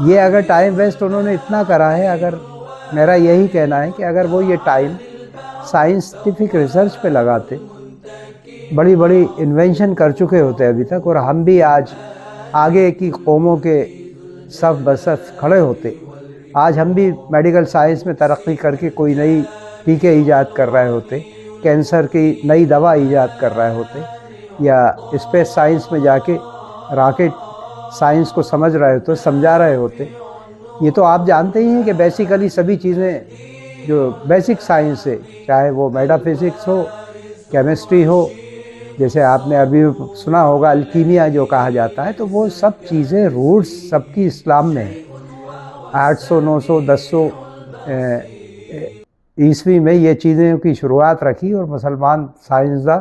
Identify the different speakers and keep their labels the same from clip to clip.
Speaker 1: یہ اگر time waste انہوں نے اتنا کرا ہے، اگر میرا یہی کہنا ہے کہ اگر وہ یہ ٹائم سائنٹیفک ریسرچ پہ لگاتے، بڑی بڑی انوینشن کر چکے ہوتے ابھی تک، اور ہم بھی آج آگے کی قوموں کے صف بصف کھڑے ہوتے، آج ہم بھی میڈیکل سائنس میں ترقی کر کے کوئی نئی ٹیکے ایجاد کر رہے ہوتے، کینسر کی نئی دوا ایجاد کر رہے ہوتے، یا اسپیس سائنس میں جا کے راکٹ سائنس کو سمجھ رہے ہوتے، سمجھا رہے ہوتے۔ یہ تو آپ جانتے ہی ہیں کہ بیسیکلی سبھی چیزیں جو بیسک سائنس ہے، چاہے وہ میٹا فزکس ہو، کیمسٹری ہو، جیسے آپ نے عربی میں سنا ہوگا الکیمیا جو کہا جاتا ہے، تو وہ سب چیزیں روٹس سب کی اسلام میں ہیں۔ 800 900 1000 عیسوی میں یہ چیزیں کی شروعات رکھی، اور مسلمان سائنسداں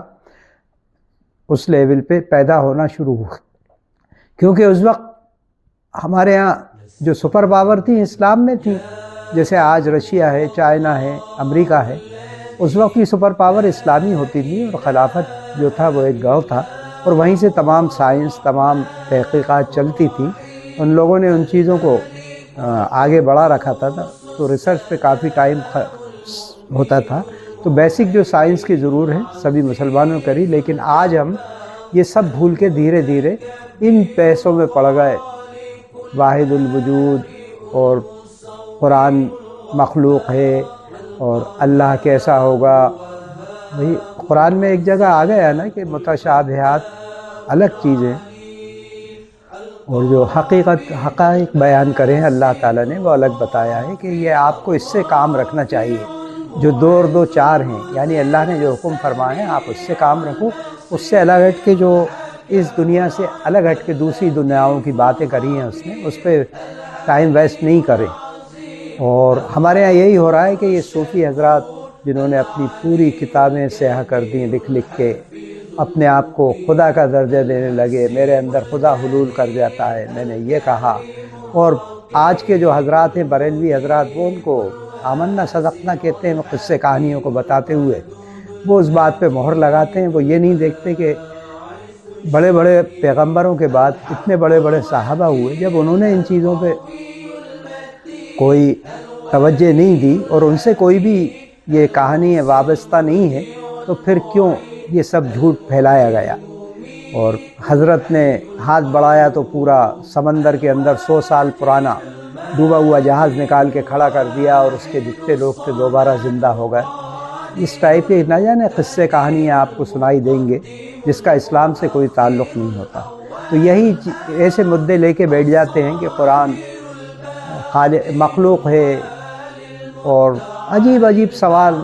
Speaker 1: اس لیول پہ پیدا ہونا شروع ہوئے، کیونکہ اس وقت ہمارے ہاں جو سپر پاور تھی اسلام میں تھی، جیسے آج رشیا ہے، چائنا ہے، امریکہ ہے، اس وقت کی سپر پاور اسلامی ہوتی تھی، اور خلافت جو تھا وہ ایک گاؤں تھا، اور وہیں سے تمام سائنس، تمام تحقیقات چلتی تھی۔ ان لوگوں نے ان چیزوں کو آگے بڑھا رکھا تھا، تو ریسرچ پہ کافی ٹائم ہوتا تھا۔ تو بیسک جو سائنس کی ضرور ہے سبھی مسلمانوں کری، لیکن آج ہم یہ سب بھول کے دھیرے دھیرے ان پیسوں میں پڑ گئے، واحد الوجود اور قرآن مخلوق ہے اور اللہ کیسا ہوگا۔ بھئی قرآن میں ایک جگہ آ گیا نا کہ متشابہات الگ چیزیں، اور جو حقائق بیان کریں اللہ تعالیٰ نے وہ الگ بتایا ہے کہ یہ آپ کو اس سے کام رکھنا چاہیے، جو 2 اور 2 4 ہیں، یعنی اللہ نے جو حکم فرمائے ہیں آپ اس سے کام رکھو، اس سے الگ ہٹ کے جو اس دنیا سے الگ ہٹ کے دوسری دنیاؤں کی باتیں کری ہیں اس نے، اس پہ ٹائم ویسٹ نہیں کرے۔ اور ہمارے یہاں یہی ہو رہا ہے کہ یہ صوفی حضرات جنہوں نے اپنی پوری کتابیں سیاہ کر دیں لکھ لکھ کے، اپنے آپ کو خدا کا درجہ دینے لگے، میرے اندر خدا حلول کر جاتا ہے، میں نے یہ کہا۔ اور آج کے جو حضرات ہیں بریلوی حضرات، وہ ان کو آمنا صدقنا کہتے ہیں، وہ قصے کہانیوں کو بتاتے ہوئے وہ اس بات پہ مہر لگاتے ہیں۔ وہ یہ نہیں دیکھتے کہ بڑے بڑے پیغمبروں کے بعد اتنے بڑے بڑے صحابہ ہوئے، جب انہوں نے ان چیزوں پہ کوئی توجہ نہیں دی اور ان سے کوئی بھی یہ کہانی وابستہ نہیں ہے، تو پھر کیوں یہ سب جھوٹ پھیلایا گیا؟ اور حضرت نے ہاتھ بڑھایا تو پورا سمندر کے اندر 100 سال پرانا ڈوبا ہوا جہاز نکال کے کھڑا کر دیا، اور اس کے جتنے لوگ تھے دوبارہ زندہ ہو گئے۔ اس ٹائپ کے نہ جانے قصے کہانیاں آپ کو سنائی دیں گے جس کا اسلام سے کوئی تعلق نہیں ہوتا۔ تو یہی ایسے مدعے لے کے بیٹھ جاتے ہیں کہ قرآن مخلوق ہے، اور عجیب عجیب سوال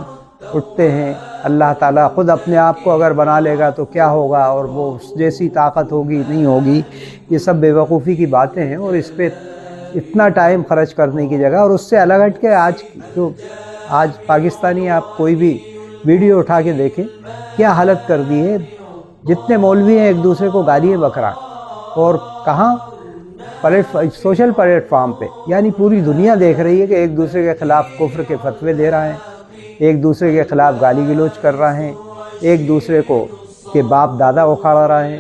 Speaker 1: اٹھتے ہیں۔ اللہ تعالیٰ خود اپنے آپ کو اگر بنا لے گا تو کیا ہوگا، اور وہ اس جیسی طاقت ہوگی نہیں ہوگی، یہ سب بے وقوفی کی باتیں ہیں۔ اور اس پہ اتنا ٹائم خرچ کرنے کی جگہ، اور اس سے الگ ہٹ کے آج پاکستانی آپ کوئی بھی ویڈیو اٹھا کے دیکھیں، کیا حالت کر دی ہے۔ جتنے مولوی ہیں ایک دوسرے کو گالیاں بکرا، اور کہاں سوشل پلیٹ فارم پہ، یعنی پوری دنیا دیکھ رہی ہے کہ ایک دوسرے کے خلاف کفر کے فتوے دے رہے ہیں، ایک دوسرے کے خلاف گالی گلوچ کر رہے ہیں، ایک دوسرے کو کے باپ دادا اکھاڑ رہے ہیں،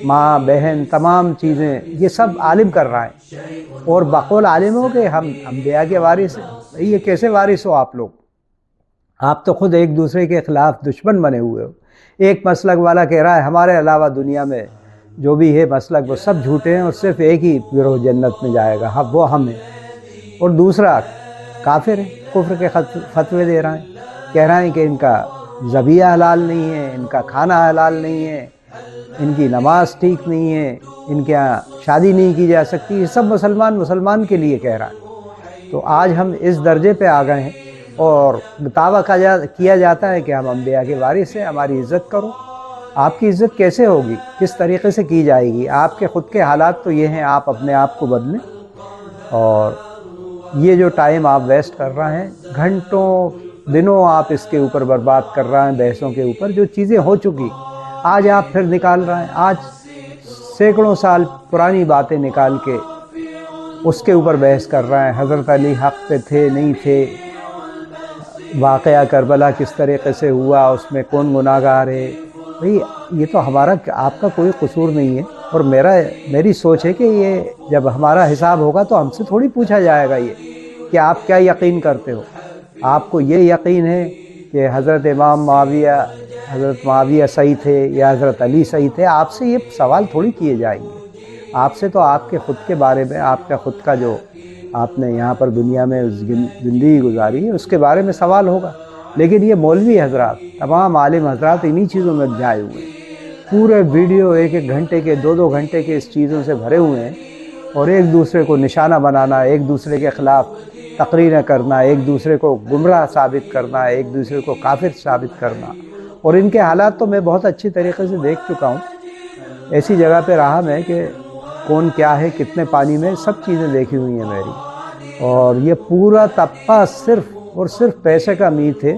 Speaker 1: ماں بہن تمام چیزیں یہ سب عالم کر رہا ہے۔ اور بقول عالموں کے ہم انبیاء کے وارث ہیں۔ یہ کیسے وارث ہو آپ لوگ؟ آپ تو خود ایک دوسرے کے خلاف دشمن بنے ہوئے ہو۔ ایک مسلک والا کہہ رہا ہے ہمارے علاوہ دنیا میں جو بھی ہے مسلک وہ سب جھوٹے ہیں، اور صرف ایک ہی گروہ جنت میں جائے گا، وہ ہم ہیں۔ اور دوسرا کافر ہے، کفر کے فتوے دے رہا ہے، کہہ رہا ہے کہ ان کا ذبیحہ حلال نہیں ہے، ان کا کھانا حلال نہیں ہے، ان کی نماز ٹھیک نہیں ہے، ان کے یہاں شادی نہیں کی جا سکتی۔ یہ سب مسلمان کے لیے کہہ رہا ہے۔ تو آج ہم اس درجے پہ آ گئے ہیں، اور دعویٰ کیا جاتا ہے کہ ہم انبیاء کے وارث ہیں، ہماری عزت کرو۔ آپ کی عزت کیسے ہوگی؟ کس طریقے سے کی جائے گی؟ آپ کے خود کے حالات تو یہ ہیں، آپ اپنے آپ کو بدلیں۔ اور یہ جو ٹائم آپ ویسٹ کر رہے ہیں، گھنٹوں دنوں آپ اس کے اوپر برباد کر رہے ہیں، بحثوں کے اوپر، جو چیزیں ہو چکی آج آپ پھر نکال رہے ہیں۔ آج سینکڑوں سال پرانی باتیں نکال کے اس کے اوپر بحث کر رہے ہیں۔ حضرت علی حق پہ تھے نہیں تھے، واقعہ کربلا کس طریقے سے ہوا، اس میں کون گناہگار ہے۔ بھئی یہ تو آپ کا کوئی قصور نہیں ہے۔ اور میری سوچ ہے کہ یہ جب ہمارا حساب ہوگا تو ہم سے تھوڑی پوچھا جائے گا یہ کہ آپ کیا یقین کرتے ہو. آپ کو یہ یقین ہے کہ حضرت امام معاویہ صحیح تھے یا حضرت علی صحیح تھے؟ آپ سے یہ سوال تھوڑی کیے جائیں گے. آپ سے تو آپ کے خود کے بارے میں، آپ کا خود کا جو آپ نے یہاں پر دنیا میں زندگی گزاری ہے اس کے بارے میں سوال ہوگا. لیکن یہ مولوی حضرات، تمام عالم حضرات انہی چیزوں میں الجھائے ہوئے ہیں. پورے ویڈیو 1-1 گھنٹے کے 2-2 گھنٹے کے اس چیزوں سے بھرے ہوئے ہیں، اور ایک دوسرے کو نشانہ بنانا، ایک دوسرے کے خلاف تقریریں کرنا، ایک دوسرے کو گمراہ ثابت کرنا، ایک دوسرے کو کافر ثابت کرنا. اور ان کے حالات تو میں بہت اچھی طریقے سے دیکھ چکا ہوں. ایسی جگہ پہ رہا میں کہ کون کیا ہے، کتنے پانی میں، سب چیزیں دیکھی ہوئی ہیں میری. اور یہ پورا طبقہ صرف اور صرف پیسے کا امید ہے.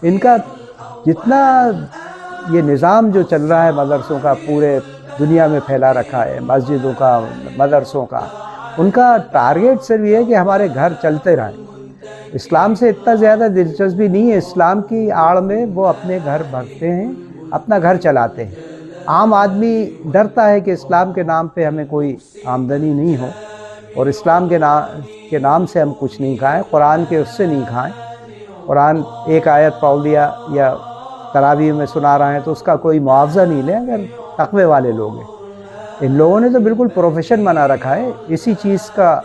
Speaker 1: ان کا جتنا یہ نظام جو چل رہا ہے مدرسوں کا، پورے دنیا میں پھیلا رکھا ہے، مسجدوں کا، مدرسوں کا، ان کا ٹارگیٹ صرف یہ ہے کہ ہمارے گھر چلتے رہیں. اسلام سے اتنا زیادہ دلچسپی نہیں ہے. اسلام کی آڑ میں وہ اپنے گھر بھرتے ہیں، اپنا گھر چلاتے ہیں. عام آدمی ڈرتا ہے کہ اسلام کے نام پہ ہمیں کوئی آمدنی نہیں ہو، اور اسلام کے نام سے ہم کچھ نہیں کھائیں، قرآن کے اس سے نہیں کھائیں. قرآن ایک آیت پڑھ لیا یا تراویح میں سنا رہے ہیں تو اس کا کوئی معاوضہ نہیں لیں اگر تقوی والے لوگ ہیں. ان لوگوں نے تو بالکل پروفیشن بنا رکھا ہے، اسی چیز کا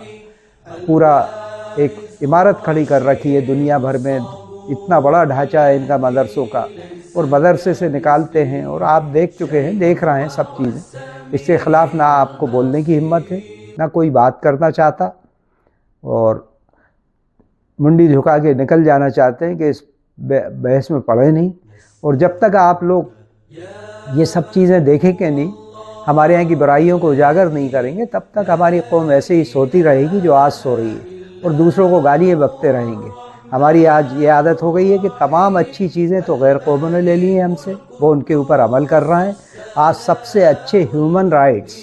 Speaker 1: پورا ایک عمارت کھڑی کر رکھی ہے دنیا بھر میں. اتنا بڑا ڈھانچہ ہے ان کا مدرسوں کا، اور مدرسے سے نکالتے ہیں. اور آپ دیکھ چکے ہیں، دیکھ رہے ہیں سب چیزیں. اس کے خلاف نہ آپ کو بولنے کی ہمت ہے، نہ کوئی بات کرنا چاہتا، اور منڈی جھکا کے نکل جانا چاہتے ہیں کہ اس بحث میں پڑے نہیں. اور جب تک آپ لوگ یہ سب چیزیں دیکھیں کہ نہیں، ہمارے یہاں کی برائیوں کو اجاگر نہیں کریں گے، تب تک ہماری قوم ایسے ہی سوتی رہے گی جو آج سو رہی ہے، اور دوسروں کو گالیاں بکتے رہیں گے. ہماری آج یہ عادت ہو گئی ہے کہ تمام اچھی چیزیں تو غیر قوموں نے لے لی ہیں ہم سے، وہ ان کے اوپر عمل کر رہے ہیں. آج سب سے اچھے ہیومن رائٹس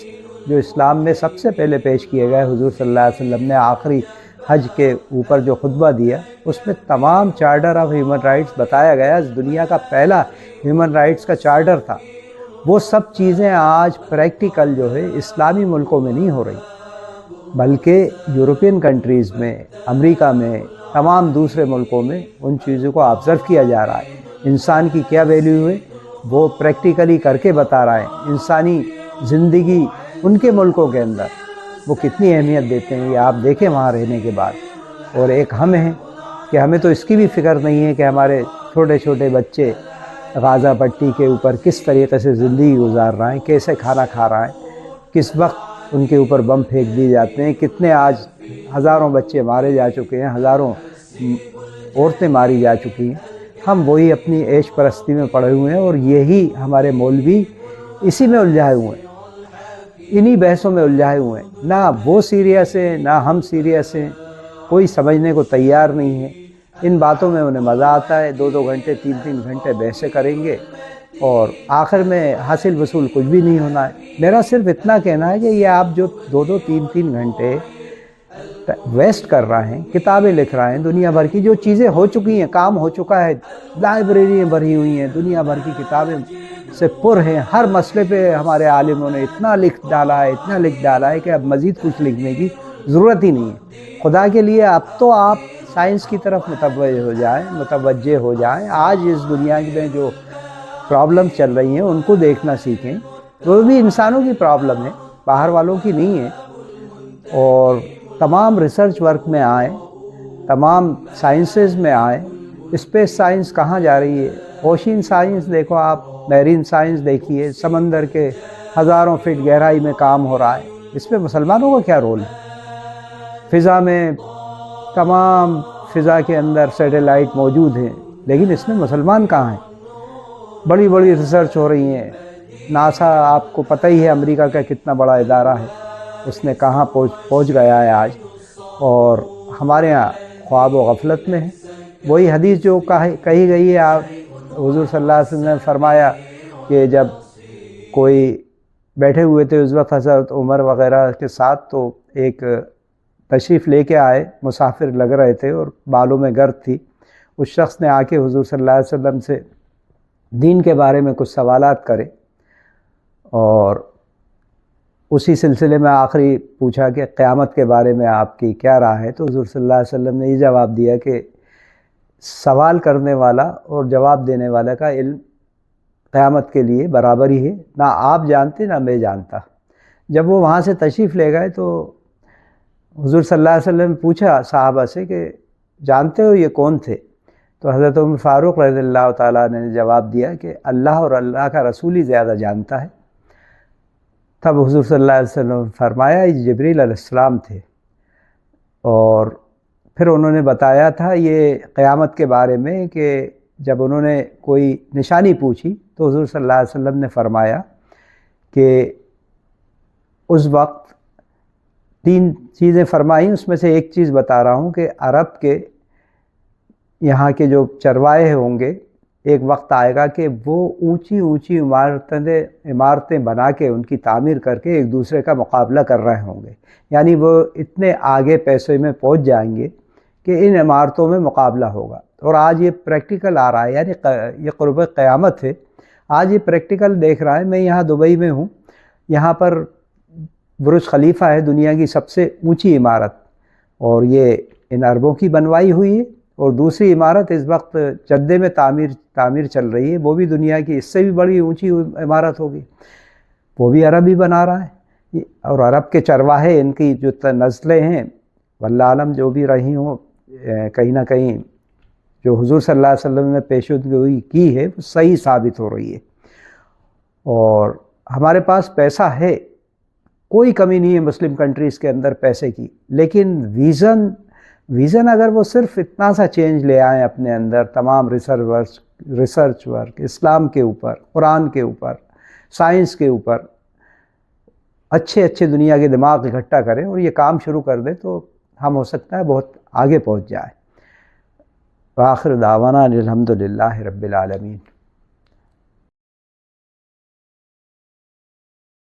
Speaker 1: جو اسلام میں سب سے پہلے پیش کیے گئے، حضور صلی اللہ علیہ وسلم نے آخری حج کے اوپر جو خطبہ دیا اس میں تمام چارٹر آف ہیومن رائٹس بتایا گیا. دنیا کا پہلا ہیومن رائٹس کا چارٹر تھا. وہ سب چیزیں آج پریکٹیکل جو ہے اسلامی ملکوں میں نہیں ہو رہی، بلکہ یورپین کنٹریز میں، امریکہ میں، تمام دوسرے ملکوں میں ان چیزوں کو آبزرو کیا جا رہا ہے. انسان کی کیا ویلیو ہے وہ پریکٹیکلی کر کے بتا رہا ہے. انسانی زندگی ان کے ملکوں کے اندر وہ کتنی اہمیت دیتے ہیں یہ آپ دیکھیں وہاں رہنے کے بعد. اور ایک ہم ہیں کہ ہمیں تو اس کی بھی فکر نہیں ہے کہ ہمارے چھوٹے چھوٹے بچے غازہ پٹی کے اوپر کس طریقے سے زندگی گزار رہے ہیں، کیسے کھانا کھا رہے ہیں، کس وقت ان کے اوپر بم پھینک دیے جاتے ہیں. کتنے آج ہزاروں بچے مارے جا چکے ہیں، ہزاروں عورتیں ماری جا چکی ہیں. ہم وہی اپنی عیش پرستی میں پڑے ہوئے ہیں، اور یہی ہمارے مولوی اسی میں الجھائے ہوئے ہیں، انہی بحثوں میں الجھائے ہوئے ہیں. نہ وہ سیریس ہیں نہ ہم سیریس ہیں، کوئی سمجھنے کو تیار نہیں ہے. ان باتوں میں انہیں مزہ آتا ہے. 2-2 گھنٹے 3-3 گھنٹے بحثیں کریں گے، اور آخر میں حاصل وصول کچھ بھی نہیں ہونا ہے. میرا صرف اتنا کہنا ہے کہ یہ آپ جو 2-2 3-3 گھنٹے ویسٹ کر رہے ہیں، کتابیں لکھ رہے ہیں دنیا بھر کی، جو چیزیں ہو چکی ہیں، کام ہو چکا ہے، لائبریریاں بھری ہوئی ہیں، دنیا بھر کی کتابیں سے پر ہیں. ہر مسئلے پہ ہمارے عالموں نے اتنا لکھ ڈالا ہے کہ اب مزید کچھ لکھنے کی ضرورت ہی نہیں ہے. خدا کے لیے اب تو آپ سائنس کی طرف متوجہ ہو جائیں. آج اس دنیا میں جو پرابلم چل رہی ہیں ان کو دیکھنا سیکھیں. وہ بھی انسانوں کی پرابلم ہے، باہر والوں کی نہیں ہے. اور تمام ریسرچ ورک میں آئیں، تمام سائنسز میں آئیں. اسپیس سائنس کہاں جا رہی ہے؟ اوشین سائنس دیکھو آپ، میرین سائنس دیکھیے، سمندر کے ہزاروں فٹ گہرائی میں کام ہو رہا ہے. اس میں مسلمانوں کا کیا رول ہے؟ فضا میں تمام فضا کے اندر سیٹلائٹ موجود ہیں، لیکن اس میں مسلمان کہاں ہیں؟ بڑی بڑی ریسرچ ہو رہی ہیں. ناسا آپ کو پتہ ہی ہے امریکہ کا کتنا بڑا ادارہ ہے، اس نے کہاں پہنچ گیا ہے آج. اور ہمارے یہاں خواب و غفلت میں ہے. وہی حدیث جو کہی گئی ہے، آپ حضور صلی اللہ علیہ وسلم نے فرمایا کہ جب کوئی بیٹھے ہوئے تھے اس وقت حضرت عمر وغیرہ کے ساتھ، تو ایک تشریف لے کے آئے، مسافر لگ رہے تھے اور بالوں میں گرد تھی. اس شخص نے آ کے حضور صلی اللہ علیہ وسلم سے دین کے بارے میں کچھ سوالات کرے، اور اسی سلسلے میں آخری پوچھا کہ قیامت کے بارے میں آپ کی کیا رائے ہے، تو حضور صلی اللہ علیہ وسلم نے یہ جواب دیا کہ سوال کرنے والا اور جواب دینے والا کا علم قیامت کے لیے برابر ہی ہے، نہ آپ جانتے نہ میں جانتا۔ جب وہ وہاں سے تشریف لے گئے تو حضور صلی اللہ علیہ وسلم نے پوچھا صحابہ سے کہ جانتے ہو یہ کون تھے؟ تو حضرت عمر فاروق رضی اللہ تعالیٰ نے جواب دیا کہ اللہ اور اللہ کا رسول ہی زیادہ جانتا ہے۔ تب حضور صلی اللہ علیہ وسلم نے فرمایا یہ جبریل علیہ السلام تھے، اور پھر انہوں نے بتایا تھا یہ قیامت کے بارے میں کہ جب انہوں نے کوئی نشانی پوچھی تو حضور صلی اللہ علیہ وسلم نے فرمایا کہ اس وقت 3 چیزیں فرمائیں، اس میں سے ایک چیز بتا رہا ہوں کہ عرب کے یہاں کے جو چرواہے ہوں گے، ایک وقت آئے گا کہ وہ اونچی اونچی عمارتیں بنا کے ان کی تعمیر کر کے ایک دوسرے کا مقابلہ کر رہے ہوں گے، یعنی وہ اتنے آگے پیسے میں پہنچ جائیں گے کہ ان عمارتوں میں مقابلہ ہوگا۔ اور آج یہ پریکٹیکل آ رہا ہے، یعنی یہ قرب قیامت ہے، آج یہ پریکٹیکل دیکھ رہا ہے۔ میں یہاں دبئی میں ہوں، یہاں پر برج خلیفہ ہے دنیا کی سب سے اونچی عمارت، اور یہ ان عربوں کی بنوائی ہوئی ہے، اور دوسری عمارت اس وقت جدہ میں تعمیر چل رہی ہے، وہ بھی دنیا کی اس سے بھی بڑی اونچی عمارت ہوگی، وہ بھی عرب ہی بنا رہا ہے۔ اور عرب کے چرواہے، ان کی جو نسلیں ہیں واللہ عالم جو بھی رہی ہوں، کہیں نہ کہیں جو حضور صلی اللہ علیہ وسلم نے پیشگوئی کی ہے وہ صحیح ثابت ہو رہی ہے۔ اور ہمارے پاس پیسہ ہے، کوئی کمی نہیں ہے مسلم کنٹریز کے اندر پیسے کی، لیکن ویژن اگر وہ صرف اتنا سا چینج لے آئیں اپنے اندر، تمام ریسرچ ورک اسلام کے اوپر، قرآن کے اوپر، سائنس کے اوپر اچھے دنیا کے دماغ اکٹھا کریں اور یہ کام شروع کر دیں تو ہم ہو سکتا ہے بہت آگے پہنچ جائیں۔ وآخر دعوانا الحمدللہ رب العالمین۔